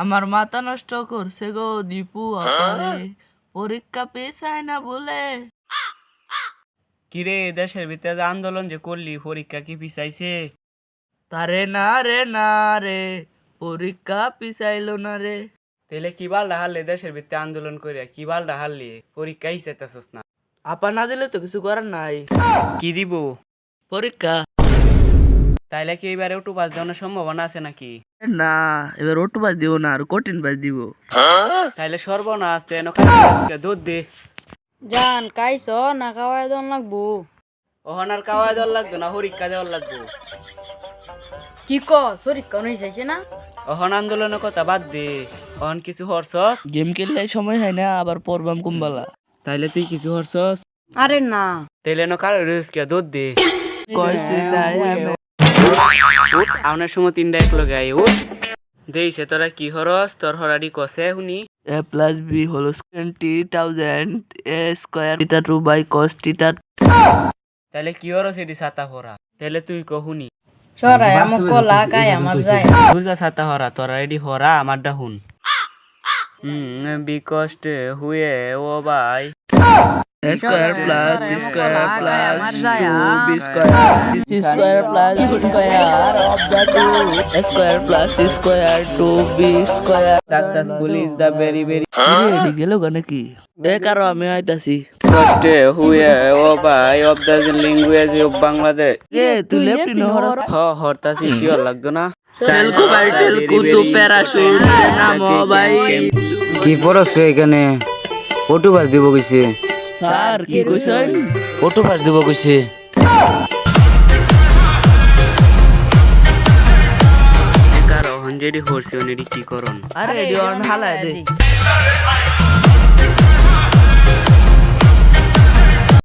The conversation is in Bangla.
আমার মাথা নষ্ট করছে গো দীপু আপারে, পরীক্ষা পেছায় না বলে। কিরে দেশের ভিতরে যে আন্দোলন যে করলি পরীক্ষা কি পিছাইছে? তারে না রে, পরীক্ষা পিছাইলো না রে। তাহলে কি বাল হারলি দেশের ভিতরে আন্দোলন করিয়া কি বাল হারলি পরীক্ষা হিসাইতেছস না? আপা না দিলে তো কিছু করার নাই। কি দিব? পরীক্ষা। তাইলে কি এবারে একটু পাস দেওয়ার সম্ভাবনা আছে নাকি? না, এবার ওটু বাজ দিব না, আর কঠিন বাজ দিব। তাইলে সর্বনাশ দুধ দে। জান কাইছ না খাওয়াই দন লাগবো। ওহনার কাওয়াই দেওয়ার লাগতো না, পরীক্ষা দেওয়ার লাগবো। কি ক শরীর কোন হইছে না? ওহন আন্দোলনের কথা বাদ দে, ওহন কিছু হরছস? গেম খেললে সময় হয় না, আবার পড়বাম কুম্বালা। তাইলে তুই কিছু হরছস? আরে না তাইলে কারো রিস্কিয়া দুধ দে। কইছে তাই আমি। উঠ আউনের সময় 3টা এক লগে আই উঠ। দেইছে তোরা কি হরস? তোর হরাডি কসে শুনি। a plus b হলো 20,000 a square theta 2 by cos theta. তাইলে কি হরস এডি ছাতা হরা? তাইলে তুই ক শুনি। সরাই আমক কলা কাই আমার যায়। বুঝা ছাতা হরা তোরা এডি হরা আমারটা হুন। বিকজ হুয়ে ও ভাই a square plus c square plus আমার যায় 2b square c square plus b square of the 2 a square plus c square 2b square. Successful is the very very এডি গেল নাকি? এ কারো আমি আইতাছি। কষ্টে হুয়ে ও ভাই of the language of Bangladesh. এ তুই লেফট নহর হরতাছি শিওর লাগতো না। সেলকো বাইটেল কুতু প্যারাশুট নামো ভাই। কি পড়ছে এখানে? অটো পাস দিব কইছে। স্যার কি কইছেন? অটো পাস দিব কইছে। কারো হঞ্জেডি হরছে ওনেডি কি করন? আরে এডি অন হালায় দে।